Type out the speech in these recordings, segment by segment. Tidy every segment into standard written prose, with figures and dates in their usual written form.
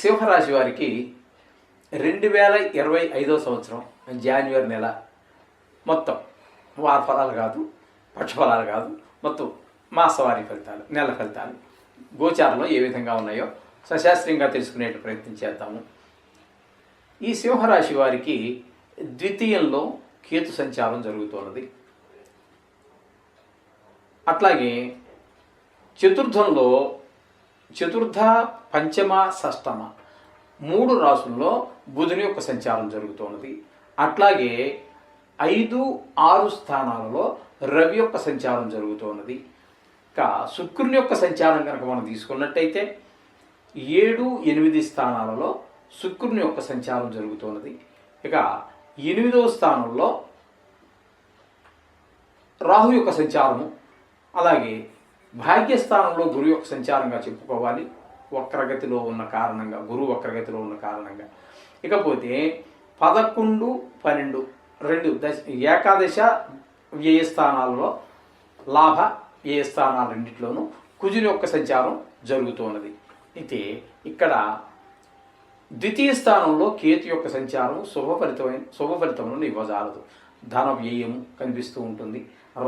సింహరాశి వారికి 2025 సంవత్సరం జాన్యువరి నెల మొత్తం వార ఫలాలు కాదు, పక్షఫలాలు కాదు, మొత్తం మాసవారీ ఫలితాలు, నెల ఫలితాలు గోచారంలో ఏ విధంగా ఉన్నాయో సశాస్త్రీయంగా తెలుసుకునే ప్రయత్నం చేద్దాము. ఈ సింహరాశి వారికి ద్వితీయంలో కేతు సంచారం జరుగుతున్నది. అట్లాగే చతుర్థంలో చతుర్థ, పంచమ, షష్టమ 3 రాసుల్లో బుధుని యొక్క సంచారం జరుగుతున్నది. అట్లాగే 5, 6 స్థానాలలో రవి యొక్క సంచారం జరుగుతున్నది. ఇంకా శుక్రుని యొక్క సంచారం కనుక మనం తీసుకున్నట్టయితే 7, 8 స్థానాలలో శుక్రుని యొక్క సంచారం జరుగుతున్నది. ఇక 8వ స్థానంలో రాహు యొక్క సంచారము, అలాగే భాగ్యస్థానంలో గురు యొక్క సంచారంగా చెప్పుకోవాలి. వక్రగతిలో ఉన్న కారణంగా, గురువు వక్రగతిలో ఉన్న కారణంగా. ఇకపోతే 11, 12 2 ఏకాదశ వ్యయ స్థానాలలో లాభ వ్యయ స్థానాలు రెండిట్లోనూ కుజుని యొక్క సంచారం జరుగుతున్నది. అయితే ఇక్కడ ద్వితీయ స్థానంలో కేతు యొక్క సంచారం శుభ ఫలితములను ఇవ్వజాలదు. ధన వ్యయం కనిపిస్తూ ఉంటుంది,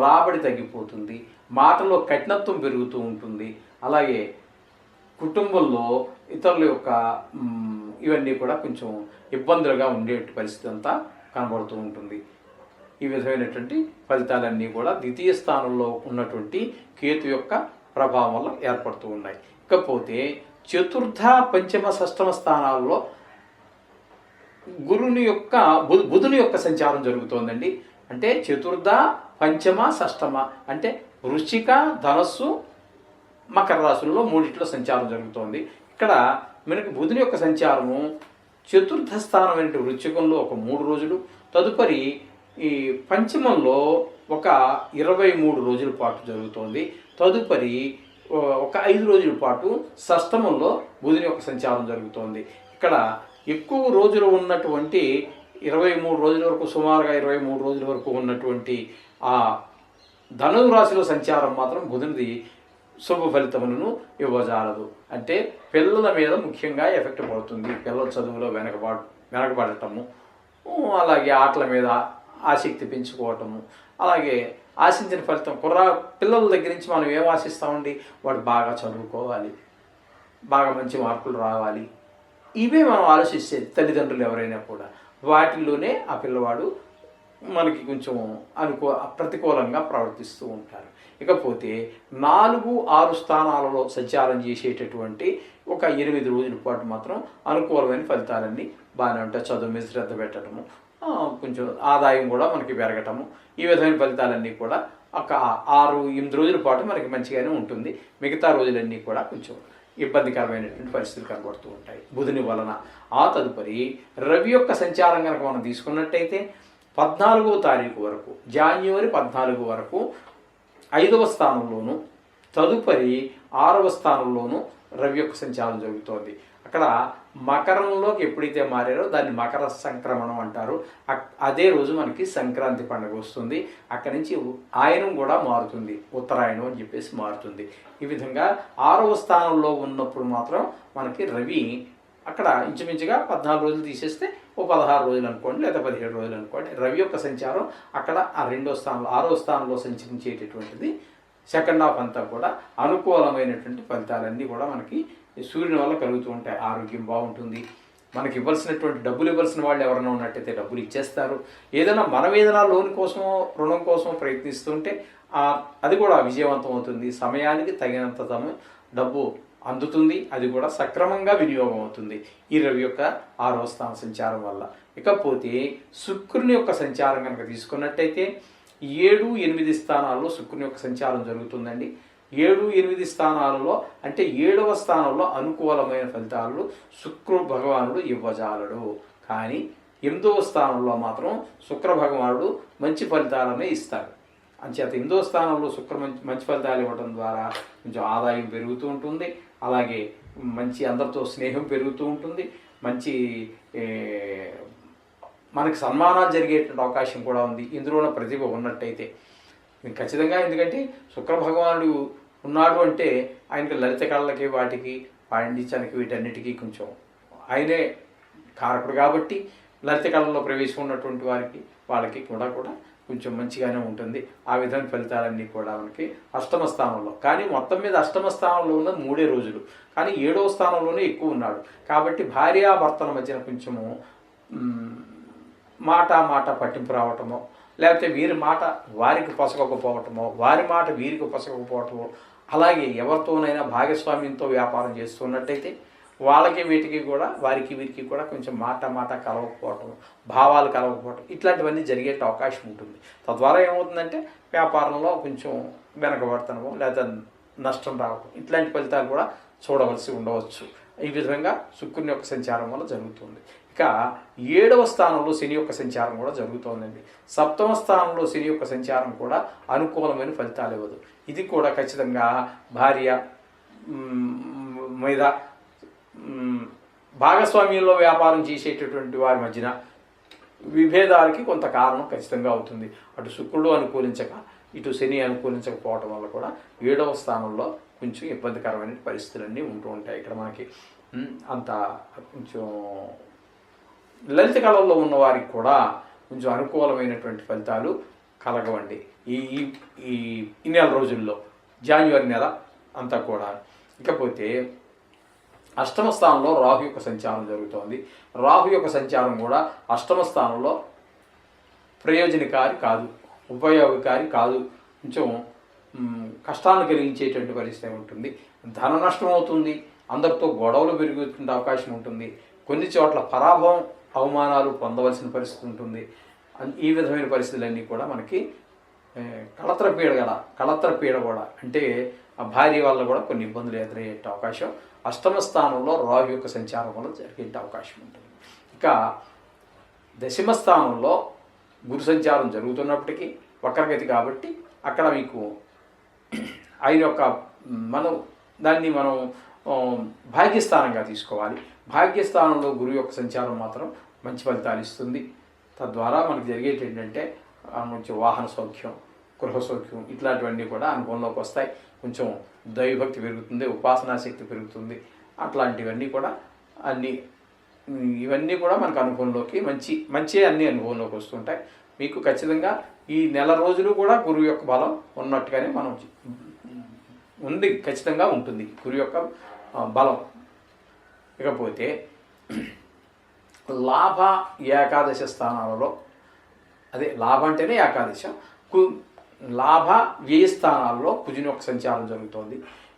రాబడి తగ్గిపోతుంది, మాటలో కఠినత్వం పెరుగుతూ ఉంటుంది. అలాగే కుటుంబంలో ఇతరుల యొక్క ఇవన్నీ కూడా కొంచెం ఇబ్బందులుగా ఉండే పరిస్థితి అంతా కనబడుతూ ఉంటుంది. ఈ విధమైనటువంటి ఫలితాలన్నీ కూడా ద్వితీయ స్థానంలో ఉన్నటువంటి కేతు యొక్క ప్రభావం వల్ల ఏర్పడుతూ ఉన్నాయి. ఇకపోతే చతుర్థ, పంచమ, షష్టమ స్థానాల్లో బుధుని యొక్క సంచారం జరుగుతోందండి. అంటే చతుర్థ, పంచమ, షష్టమ అంటే వృశ్చిక, ధనస్సు, మకర రాశుల్లో 3 సంచారం జరుగుతోంది. ఇక్కడ మనకి బుధుని యొక్క సంచారము చతుర్థ స్థానం అంటే వృశ్చికంలో ఒక 3 రోజులు, తదుపరి ఈ పంచమంలో ఒక 23 రోజుల పాటు జరుగుతోంది. తదుపరి ఒక 5 రోజుల పాటు షష్టమంలో బుధుని యొక్క సంచారం జరుగుతోంది. ఇక్కడ ఎక్కువ రోజులు ఉన్నటువంటి 23 రోజుల వరకు, సుమారుగా 23 రోజుల వరకు ఉన్నటువంటి ఆ ధనుసు రాశిలో సంచారం మాత్రం బుధునిది శుభ ఫలితములను ఇవ్వజాలదు. అంటే పిల్లల మీద ముఖ్యంగా ఎఫెక్ట్ పడుతుంది. పిల్లల చదువులో వెనకబడటము, అలాగే ఆటల మీద ఆసక్తి పెంచుకోవటము, అలాగే ఆశించిన ఫలితం పిల్లల దగ్గర నుంచి మనం ఏం ఆశిస్తామండి? వాడు బాగా చదువుకోవాలి, బాగా మంచి మార్కులు రావాలి, ఇవే మనం ఆలోచిస్తే తల్లిదండ్రులు ఎవరైనా కూడా వాటిల్లోనే ఆ పిల్లవాడు మనకి కొంచెం ప్రతికూలంగా ప్రవర్తిస్తూ ఉంటారు. ఇకపోతే 4, 6 స్థానాలలో సంచారం చేసేటటువంటి ఒక 8 రోజుల పాటు మాత్రం అనుకూలమైన ఫలితాలన్నీ బాగానే ఉంటాయి. చదువు మీద శ్రద్ధ పెట్టడము, కొంచెం ఆదాయం కూడా మనకి పెరగటము, ఈ విధమైన ఫలితాలన్నీ కూడా ఒక 6, 8 రోజుల పాటు మనకి మంచిగానే ఉంటుంది. మిగతా రోజులన్నీ కూడా కొంచెం ఇబ్బందికరమైనటువంటి పరిస్థితులు కనబడుతూ ఉంటాయి బుధుని వలన. ఆ తదుపరి రవి యొక్క సంచారం కనుక మనం తీసుకున్నట్టయితే 14వ తారీఖు వరకు, జాన్యువరి 14 వరకు 5వ స్థానంలోను, తదుపరి 6వ స్థానంలోను రవి యొక్క సంచారం జరుగుతోంది. అక్కడ మకరంలోకి ఎప్పుడైతే మారారో దాన్ని మకర సంక్రమణం అంటారు. అదే రోజు మనకి సంక్రాంతి పండుగ వస్తుంది. అక్కడి నుంచి ఆయనం కూడా మారుతుంది, ఉత్తరాయణం అని చెప్పేసి మారుతుంది. ఈ విధంగా 6వ స్థానంలో ఉన్నప్పుడు మాత్రం మనకి రవి అక్కడ ఇంచుమించుగా 14 రోజులు తీసేస్తే ఓ 16 రోజులు అనుకోండి, లేదా 17 రోజులు అనుకోండి. రవి యొక్క సంచారం అక్కడ ఆ 2వ స్థానంలో, 6వ స్థానంలో సంచరించేటటువంటిది సెకండ్ హాఫ్ అంతా కూడా అనుకూలమైనటువంటి ఫలితాలన్నీ కూడా మనకి సూర్యుని వల్ల కలుగుతూ ఉంటాయి. ఆరోగ్యం బాగుంటుంది, మనకి ఇవ్వాల్సినటువంటి డబ్బులు ఇవ్వాల్సిన వాళ్ళు ఎవరైనా ఉన్నట్టయితే డబ్బులు ఇచ్చేస్తారు. మనం ఏదైనా లోన్ కోసమో రుణం కోసం ప్రయత్నిస్తుంటే అది కూడా విజయవంతం అవుతుంది. సమయానికి తగినంత డబ్బు అందుతుంది, అది కూడా సక్రమంగా వినియోగం అవుతుంది ఈ రవి యొక్క 6వ స్థాన సంచారం వల్ల. ఇకపోతే శుక్రుని యొక్క సంచారం కనుక తీసుకున్నట్టయితే 7, 8 స్థానాల్లో శుక్రుని యొక్క సంచారం జరుగుతుందండి. 7, 8 స్థానాలలో అంటే 7వ స్థానంలో అనుకూలమైన ఫలితాలు శుక్ర భగవానుడు ఇవ్వజాలడు. కానీ 8వ స్థానంలో మాత్రం శుక్ర భగవానుడు మంచి ఫలితాలనే ఇస్తాడు. అంచేత 8వ స్థానంలో శుక్ర మంచి ఫలితాలు ఇవ్వడం ద్వారా కొంచెం ఆదాయం పెరుగుతూ ఉంటుంది, అలాగే మంచి అందరితో స్నేహం పెరుగుతూ ఉంటుంది, మంచి మనకి సన్మానాలు జరిగేటువంటి అవకాశం కూడా ఉంది ఇందులోనే ప్రతిభ ఉన్నట్టయితే. ఖచ్చితంగా ఎందుకంటే శుక్ర భగవానుడు ఉన్నాడు అంటే ఆయనకి లలిత కళలకి వాటికి పాండిత్యానికి వీటన్నిటికీ కొంచెం ఆయనే కారకుడు కాబట్టి లలిత కళల్లో ప్రవేశం ఉన్నటువంటి వాళ్ళకి కూడా కొంచెం మంచిగానే ఉంటుంది. ఆ విధమైన ఫలితాలన్నీ కూడా మనకి అష్టమ స్థానంలో, కానీ మొత్తం మీద అష్టమ స్థానంలో ఉన్న 3 రోజులు, కానీ 7వ స్థానంలోనే ఎక్కువ ఉన్నాడు కాబట్టి భార్యాభర్తల మధ్యన కొంచెము మాట పట్టింపు రావటమో, లేకపోతే వీరి మాట వారికి పొసగకపోవటమో, వారి మాట వీరికి పొసగకపోవటమో, అలాగే ఎవరితోనైనా భాగస్వామ్యంతో వ్యాపారం చేస్తున్నట్టయితే వాళ్ళకి వీటికి కూడా వారికి వీరికి కూడా కొంచెం మాట కలవకపోవటం, భావాలు కలవకపోవటం ఇట్లాంటివన్నీ జరిగే అవకాశం ఉంటుంది. తద్వారా ఏమవుతుందంటే వ్యాపారంలో కొంచెం వెనకబడతనమో లేదా నష్టం రావటం ఇట్లాంటి ఫలితాలు కూడా చూడవలసి ఉండవచ్చు. ఈ విధంగా శుక్రుని యొక్క సంచారం వల్ల జరుగుతుంది. ఇక 7వ స్థానంలో శని యొక్క సంచారం కూడా జరుగుతోందండి. 7వ స్థానంలో శని యొక్క సంచారం కూడా అనుకూలమైన ఫలితాలు ఇవ్వదు. ఇది కూడా ఖచ్చితంగా భార్య మీద భాగస్వామ్యంలో వ్యాపారం చేసేటటువంటి వారి మధ్యన విభేదాలకి కొంత కారణం ఖచ్చితంగా అవుతుంది. అటు శుక్రుడు అనుకూలించక ఇటు శని అనుకూలించకపోవటం వల్ల కూడా 7వ స్థానంలో కొంచెం ఇబ్బందికరమైన పరిస్థితులన్నీ ఉంటూ ఉంటాయి. ఇక్కడ మనకి అంత కొంచెం లలిత కళల్లో ఉన్నవారికి కూడా కొంచెం అనుకూలమైనటువంటి ఫలితాలు కలగవండి ఈ నెల రోజుల్లో, జాన్యువరి నెల అంతా కూడా. ఇకపోతే అష్టమ స్థానంలో రాహు యొక్క సంచారం జరుగుతోంది. రాహు యొక్క సంచారం కూడా అష్టమ స్థానంలో ప్రయోజనకారి కాదు, ఉపయోగకారి కాదు, కొంచెం కష్టాన్ని కలిగించేటువంటి పరిస్థితి ఉంటుంది. ధన నష్టం అవుతుంది, అందరితో గొడవలు పెరుగుతున్న అవకాశం ఉంటుంది, కొన్ని చోట్ల పరాభవం అవమానాలు పొందవలసిన పరిస్థితి ఉంటుంది. ఈ విధమైన పరిస్థితులన్నీ కూడా మనకి కళత్ర పీడ కూడా అంటే ఆ భార్య వల్ల కూడా కొన్ని ఇబ్బందులు ఎదురయ్యే అవకాశం అష్టమ స్థానంలో రాహు యొక్క సంచారం వల్ల జరిగే అవకాశం ఉంటుంది. ఇక దశమ స్థానంలో గురు సంచారం జరుగుతున్నప్పటికీ వక్రగతి కాబట్టి అక్కడ మీకు ఆయన యొక్క దాన్ని మనం భాగ్యస్థానంగా తీసుకోవాలి. భాగ్యస్థానంలో గురువు యొక్క సంచారం మాత్రం మంచి ఫలితాలు ఇస్తుంది. తద్వారా మనకు జరిగేది ఏంటంటే మంచి వాహన సౌఖ్యం, గృహ సౌఖ్యం ఇట్లాంటివన్నీ కూడా అనుభవంలోకి వస్తాయి. కొంచెం దైవభక్తి పెరుగుతుంది, ఉపాసనా శక్తి పెరుగుతుంది. అట్లాంటివన్నీ కూడా ఇవన్నీ కూడా మనకు అనుభవంలోకి మంచి అన్ని అనుభవంలోకి వస్తుంటాయి. మీకు ఖచ్చితంగా ఈ నెల రోజులు కూడా గురువు యొక్క బలం ఉన్నట్టుగానే మనం ఉంది, ఖచ్చితంగా ఉంటుంది గురువు యొక్క బలం. ఇకపోతే లాభ ఏకాదశ స్థానాలలో, అదే లాభ అంటేనే ఏకాదశం, లాభ వ్యయ స్థానాల్లో కుజుని యొక్క సంచారం జరుగుతోంది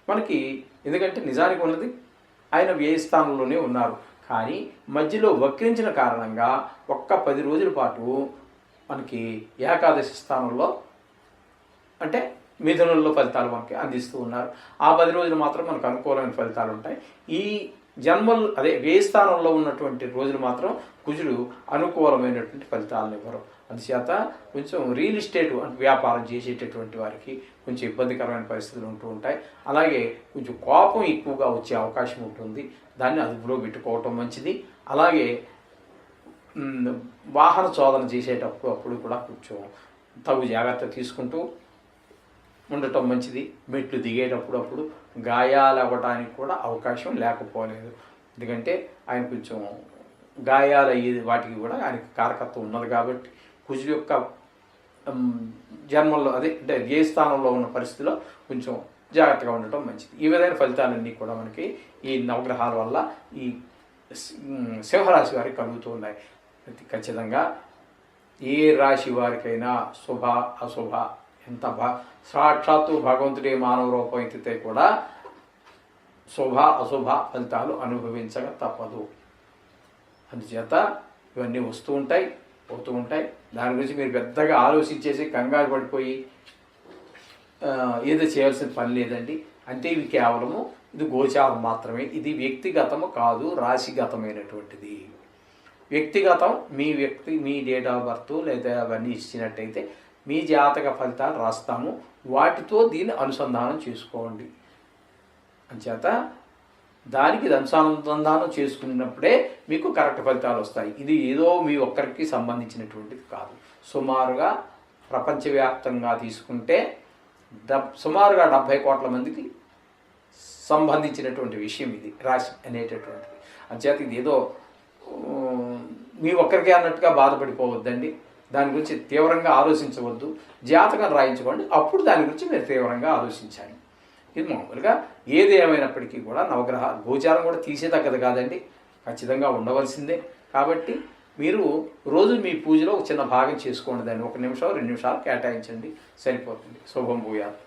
మనకి. ఎందుకంటే నిజానికి ఉన్నది ఆయన వ్యయ స్థానంలోనే ఉన్నారు, కానీ మధ్యలో వక్రించిన కారణంగా ఒక్క 10 రోజుల పాటు మనకి ఏకాదశి స్థానంలో అంటే మిథునంలో ఫలితాలు మనకి అందిస్తూ ఉన్నారు. ఆ 10 రోజులు మాత్రం మనకు అనుకూలమైన ఫలితాలు ఉంటాయి. ఈ జన్మలు అదే వ్యయ స్థానంలో ఉన్నటువంటి రోజులు మాత్రం కుజుడు అనుకూలమైనటువంటి ఫలితాలను ఇవ్వరు. అందుచేత కొంచెం రియల్ ఎస్టేట్ వ్యాపారం చేసేటటువంటి వారికి కొంచెం ఇబ్బందికరమైన పరిస్థితులు ఉంటూ ఉంటాయి. అలాగే కొంచెం కోపం ఎక్కువగా వచ్చే అవకాశం ఉంటుంది, దాన్ని అదుపులో పెట్టుకోవటం మంచిది. అలాగే వాహన శోధన చేసేటప్పుడు కూడా కొంచెం తగు జాగ్రత్త తీసుకుంటూ ఉండటం మంచిది. మెట్లు దిగేటప్పుడు గాయాలు అవ్వడానికి కూడా అవకాశం లేకపోలేదు. ఎందుకంటే ఆయన కొంచెం గాయాలు అయ్యేది వాటికి కూడా ఆయనకి కారకత్వం ఉన్నది కాబట్టి కుజుడు యొక్క జన్మల్లో అంటే ఏ స్థానంలో ఉన్న పరిస్థితిలో కొంచెం జాగ్రత్తగా ఉండటం మంచిది. ఈ విధమైన ఫలితాలన్నీ కూడా మనకి ఈ నవగ్రహాల వల్ల ఈ సింహరాశి వారికి కలుగుతూ ఉన్నాయి. ఖచ్చితంగా ఏ రాశి వారికైనా శుభ అశుభ ఎంత సాక్షాత్తు భగవంతుడే మానవ రూపం ఎత్తితే కూడా శుభ అశుభ ఫలితాలు అనుభవించక తప్పదు. అందుచేత ఇవన్నీ వస్తూ ఉంటాయి, పోతూ ఉంటాయి. దాని గురించి మీరు పెద్దగా ఆలోచించేసి కంగారు పడిపోయి ఏదో చేయాల్సిన పని లేదండి. అంటే ఇవి కేవలము ఇది గోచారం మాత్రమే, ఇది వ్యక్తిగతము కాదు, రాశిగతమైనటువంటిది. వ్యక్తిగతం మీ డేట్ ఆఫ్ బర్త్ లేదా అవన్నీ ఇచ్చినట్టయితే మీ జాతక ఫలితాలు రాస్తాము, వాటితో దీన్ని అనుసంధానం చేసుకోండి. అంచేత దానికి అనుసంధానం చేసుకున్నప్పుడే మీకు కరెక్ట్ ఫలితాలు వస్తాయి. ఇది ఏదో మీ ఒక్కరికి సంబంధించినటువంటిది కాదు. సుమారుగా ప్రపంచవ్యాప్తంగా తీసుకుంటే సుమారుగా 70 కోట్ల మందికి సంబంధించినటువంటి విషయం ఇది రాశి అనేటటువంటిది. అంచేత ఇది ఏదో మీ ఒక్కరికే అన్నట్టుగా బాధపడిపోవద్దండి. దాని గురించి తీవ్రంగా ఆలోచించవద్దు. జాతకం రాయించుకోండి, అప్పుడు దాని గురించి మీరు తీవ్రంగా ఆలోచించండి. ఇది మామూలుగా ఏది ఏమైనప్పటికీ కూడా నవగ్రహ గోచారం కూడా తీసేదగ్గదు కాదండి, ఖచ్చితంగా ఉండవలసిందే. కాబట్టి మీరు రోజు మీ పూజలో ఒక చిన్న భాగం చేసుకోండి, దాన్ని 1 నిమిషం 2 నిమిషాలు కేటాయించండి, సరిపోతుంది. శుభం భూయాత్.